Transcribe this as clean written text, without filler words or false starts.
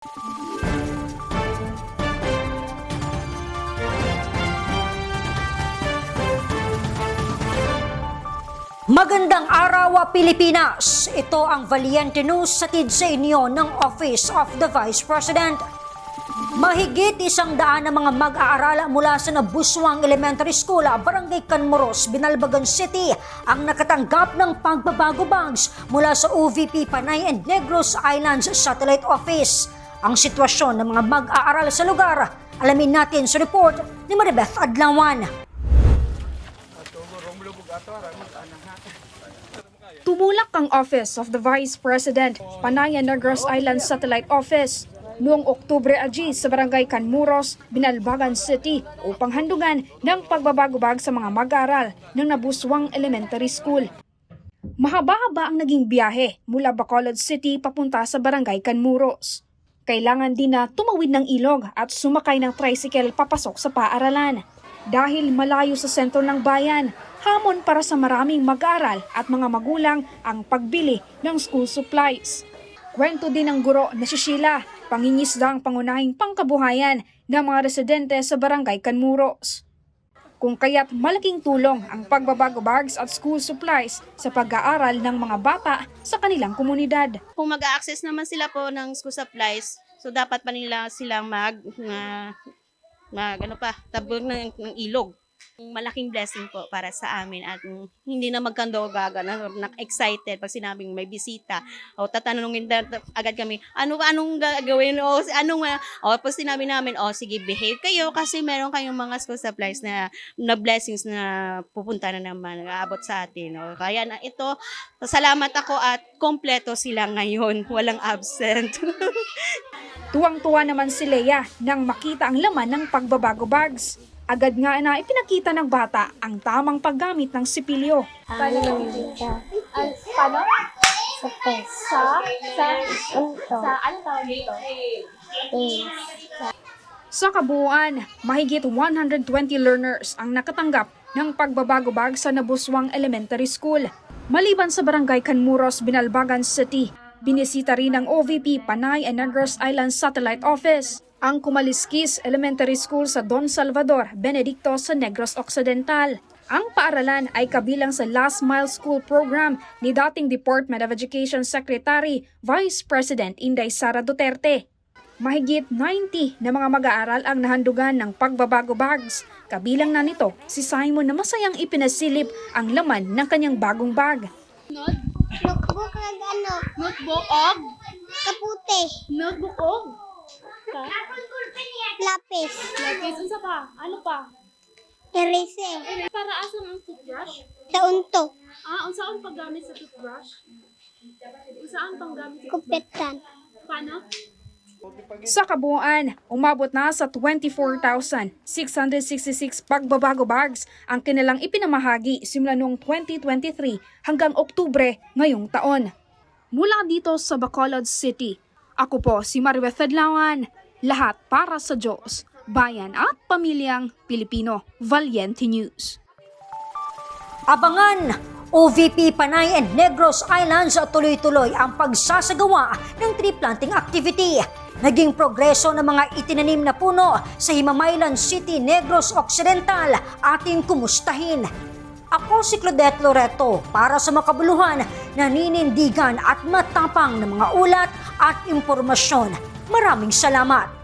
Magandang araw, Pilipinas! Ito ang Valiente News hatid sa inyo ng Office of the Vice President. Mahigit 100 na mga mag-aaral mula sa Nabuswang Elementary School, Barangay Canmoros, Binalbagan City ang nakatanggap ng pagbabago bags mula sa OVP Panay and Negros Islands Satellite Office. Ang sitwasyon ng mga mag-aaral sa lugar, alamin natin sa report ni Maribeth Adlawan. Tumulak ang Office of the Vice President, Panay and Negros Islands Satellite Office, noong Oktubre sa Barangay Canmoros, Binalbagan City upang handugan ng pagbabagubag sa mga mag-aaral ng Nabuswang Elementary School. Mahaba-haba ang naging biyahe mula Bacolod City papunta sa Barangay Canmoros. Kailangan din na tumawid ng ilog at sumakay ng tricycle papasok sa paaralan. Dahil malayo sa sentro ng bayan, hamon para sa maraming mag-aaral at mga magulang ang pagbili ng school supplies. Kwento din ng guro na si Sheila, pangingisda ang pangunahing pangkabuhayan ng mga residente sa Barangay Canmoros. Kung kaya't malaking tulong ang pagbabago bags at school supplies sa pag-aaral ng mga bata sa kanilang komunidad. Kung mag-a-access naman sila po ng school supplies, so dapat pa nila silang tabog ng ilog. Malaking blessing po para sa amin at hindi na magkandogaga na excited pag sinabing may bisita o tatanungin agad kami anong gagawin o pag sinabi namin sige behave kayo kasi meron kayong mga school supplies na blessings na pupunta na naman aabot sa atin kaya na ito salamat ako at kompleto sila ngayon, walang absent. Tuwang-tuwa naman si Leia nang makita ang laman ng pagbabago bags. Agad nga na ipinakita ng bata ang tamang paggamit ng sipilyo. Paano? Sa test. Sa ano tawag dito? Sa kabuuan, mahigit 120 learners ang nakatanggap ng pagbabago bag sa Nabuswang Elementary School. Maliban sa Barangay Canmoros, Binalbagan City, binisita rin ng OVP Panay and Negros Islands Satellite Office ang Kumaliskis Elementary School sa Don Salvador, Benedicto sa Negros Occidental. Ang paaralan ay kabilang sa Last Mile School Program ni dating Department of Education Secretary, Vice President Inday Sara Duterte. Mahigit 90 na mga mag-aaral ang nahandugan ng pagbabago bags. Kabilang na nito si Simon na masayang ipinasilip ang laman ng kanyang bagong bag. Notebook na ano? Notebook og Kaputi. notebook og Lapis. lapis unsa pa ano pa Eraser. para asa ang toothbrush Taunto. unsaon paggamit sa toothbrush unsaon panggamit sa Kupetan. paano Sa kabuuan, umabot na sa 24,666 pagbabago bags ang kanilang ipinamahagi simula noong 2023 hanggang Oktubre ngayong taon. Mula dito sa Bacolod City, ako po si Maribeth Adlawan, lahat para sa Diyos, bayan at pamilyang Pilipino. Valiente News. Abangan! OVP Panay and Negros Islands tuloy-tuloy ang pagsasagawa ng tree planting activity. Naging progreso ng mga itinanim na puno sa Himamaylan City, Negros Occidental ating kumustahin. Ako si Claudette Loreto para sa makabuluhan, naninindigan at matapang ng mga ulat at impormasyon. Maraming salamat!